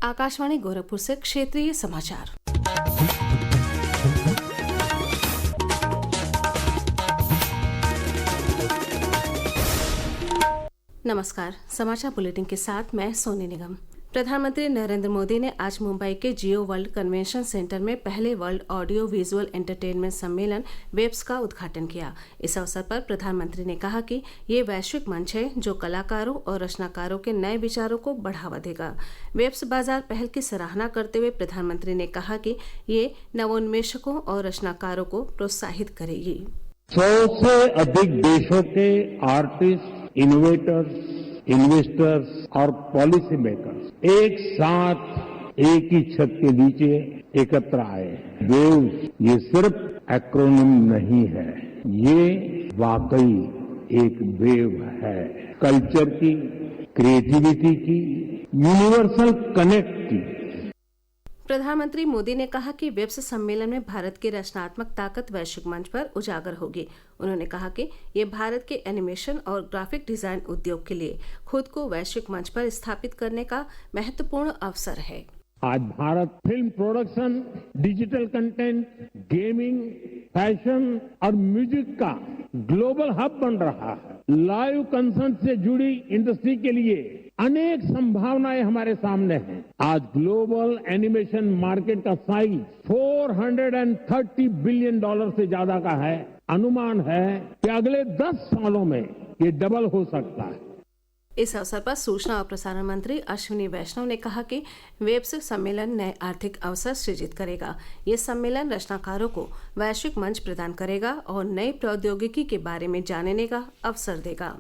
आकाशवाणी गोरखपुर से क्षेत्रीय समाचार। नमस्कार। समाचार बुलेटिन के साथ मैं सोनी निगम। प्रधानमंत्री नरेंद्र मोदी ने आज मुंबई के जियो वर्ल्ड कन्वेंशन सेंटर में पहले वर्ल्ड ऑडियो विजुअल एंटरटेनमेंट सम्मेलन वेब्स का उद्घाटन किया। इस अवसर पर प्रधानमंत्री ने कहा कि ये वैश्विक मंच है जो कलाकारों और रचनाकारों के नए विचारों को बढ़ावा देगा। वेब्स बाजार पहल की सराहना करते हुए प्रधानमंत्री ने कहा कि ये नवोन्मेषकों और रचनाकारों को प्रोत्साहित करेगी। 100 से अधिक देशों के आर्टिस्ट, इनोवेटर्स, इन्वेस्टर्स और पॉलिसी मेकर्स एक साथ एक ही छत के नीचे एकत्र आए हैं। वेव्स ये सिर्फ एक्रोनिम नहीं है, ये वाकई एक वेव है, कल्चर की, क्रिएटिविटी की, यूनिवर्सल कनेक्ट की। प्रधानमंत्री मोदी ने कहा कि वेब्स सम्मेलन में भारत की रचनात्मक ताकत वैश्विक मंच पर उजागर होगी। उन्होंने कहा कि ये भारत के एनिमेशन और ग्राफिक डिजाइन उद्योग के लिए खुद को वैश्विक मंच पर स्थापित करने का महत्वपूर्ण अवसर है। आज Bharat film production, digital content, gaming, fashion और म्यूजिक का ग्लोबल हब बन रहा है। लाइव कंसर्ट से जुड़ी इंडस्ट्री के लिए अनेक संभावनाएं हमारे सामने हैं। आज ग्लोबल एनिमेशन मार्केट का साइज $430 बिलियन से ज्यादा का है। अनुमान है कि अगले 10 सालों में ये डबल हो सकता है। इस अवसर पर सूचना और प्रसारण मंत्री अश्विनी वैष्णव ने कहा कि वेब्स सम्मेलन नए आर्थिक अवसर सृजित करेगा। ये सम्मेलन रचनाकारों को वैश्विक मंच प्रदान करेगा और नई प्रौद्योगिकी के बारे में जानने का अवसर देगा।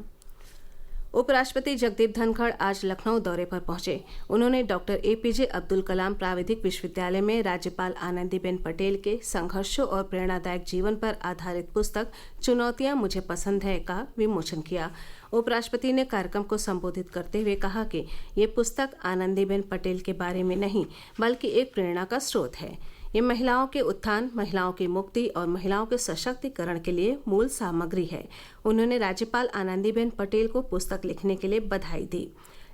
उपराष्ट्रपति जगदीप धनखड़ आज लखनऊ दौरे पर पहुंचे। उन्होंने डॉक्टर APJ अब्दुल कलाम प्राविधिक विश्वविद्यालय में राज्यपाल आनंदीबेन पटेल के संघर्षों और प्रेरणादायक जीवन पर आधारित पुस्तक चुनौतियां मुझे पसंद है का विमोचन किया। उपराष्ट्रपति ने कार्यक्रम को संबोधित करते हुए कहा कि ये पुस्तक आनंदीबेन पटेल के बारे में नहीं बल्कि एक प्रेरणा का स्रोत है। ये महिलाओं के उत्थान, महिलाओं की मुक्ति और महिलाओं के सशक्तिकरण के लिए मूल सामग्री है। उन्होंने राज्यपाल आनंदीबेन पटेल को पुस्तक लिखने के लिए बधाई दी।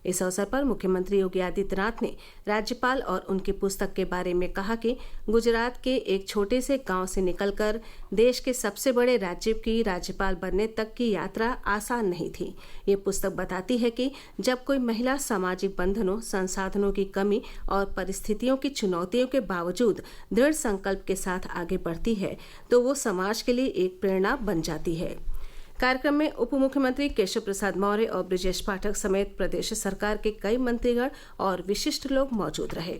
इस अवसर पर मुख्यमंत्री योगी आदित्यनाथ ने राज्यपाल और उनकी पुस्तक के बारे में कहा कि गुजरात के एक छोटे से गांव से निकलकर देश के सबसे बड़े राज्य की राज्यपाल बनने तक की यात्रा आसान नहीं थी। ये पुस्तक बताती है कि जब कोई महिला सामाजिक बंधनों, संसाधनों की कमी और परिस्थितियों की चुनौतियों के बावजूद दृढ़ संकल्प के साथ आगे बढ़ती है तो वो समाज के लिए एक प्रेरणा बन जाती है। कार्यक्रम में उप मुख्यमंत्री केशव प्रसाद मौर्य और ब्रजेश पाठक समेत प्रदेश सरकार के कई मंत्रीगण और विशिष्ट लोग मौजूद रहे।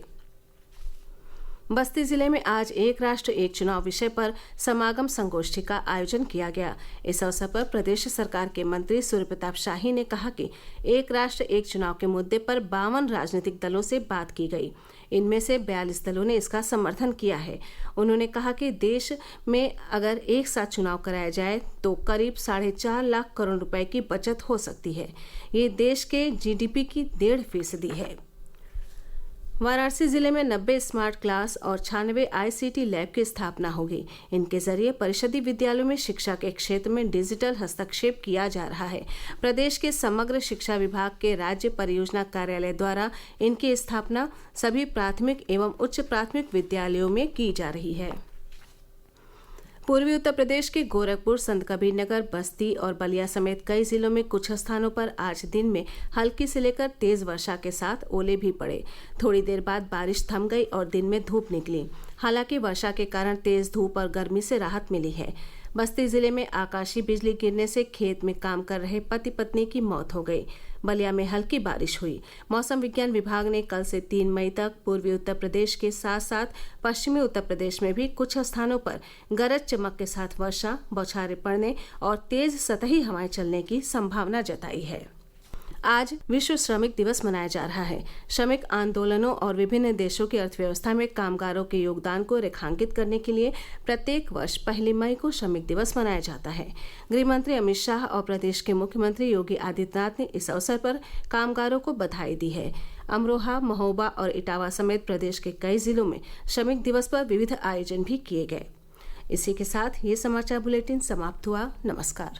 बस्ती जिले में आज एक राष्ट्र एक चुनाव विषय पर समागम संगोष्ठी का आयोजन किया गया। इस अवसर पर प्रदेश सरकार के मंत्री सूर्य प्रताप शाही ने कहा कि एक राष्ट्र एक चुनाव के मुद्दे पर 52 राजनीतिक दलों से बात की गई। इनमें से 42 दलों ने इसका समर्थन किया है। उन्होंने कहा कि देश में अगर एक साथ चुनाव कराया जाए तो करीब 4.5 लाख करोड़ रुपए की बचत हो सकती है। ये देश के GDP की 1.5% है। वाराणसी जिले में 90 स्मार्ट क्लास और 96 ICT लैब की स्थापना होगी। इनके जरिए परिषदीय विद्यालयों में शिक्षा के क्षेत्र में डिजिटल हस्तक्षेप किया जा रहा है। प्रदेश के समग्र शिक्षा विभाग के राज्य परियोजना कार्यालय द्वारा इनकी स्थापना सभी प्राथमिक एवं उच्च प्राथमिक विद्यालयों में की जा रही है। पूर्वी उत्तर प्रदेश के गोरखपुर, संतकबीरनगर, बस्ती और बलिया समेत कई जिलों में कुछ स्थानों पर आज दिन में हल्की से लेकर तेज वर्षा के साथ ओले भी पड़े। थोड़ी देर बाद बारिश थम गई और दिन में धूप निकली। हालांकि वर्षा के कारण तेज धूप और गर्मी से राहत मिली है। बस्ती जिले में आकाशीय बिजली गिरने से खेत में काम कर रहे पति पत्नी की मौत हो गई। बलिया में हल्की बारिश हुई। मौसम विज्ञान विभाग ने कल से 3 मई तक पूर्वी उत्तर प्रदेश के साथ साथ पश्चिमी उत्तर प्रदेश में भी कुछ स्थानों पर गरज चमक के साथ वर्षा, बौछारें पड़ने और तेज सतही हवाएं चलने की संभावना जताई है। आज विश्व श्रमिक दिवस मनाया जा रहा है। श्रमिक आंदोलनों और विभिन्न देशों की अर्थव्यवस्था में कामगारों के योगदान को रेखांकित करने के लिए प्रत्येक वर्ष 1 मई को श्रमिक दिवस मनाया जाता है। गृह मंत्री अमित शाह और प्रदेश के मुख्यमंत्री योगी आदित्यनाथ ने इस अवसर पर कामगारों को बधाई दी है। अमरोहा, महोबा और इटावा समेत प्रदेश के कई जिलों में श्रमिक दिवस पर विविध आयोजन भी किए गए। इसी के साथ ये समाचार बुलेटिन समाप्त हुआ। नमस्कार।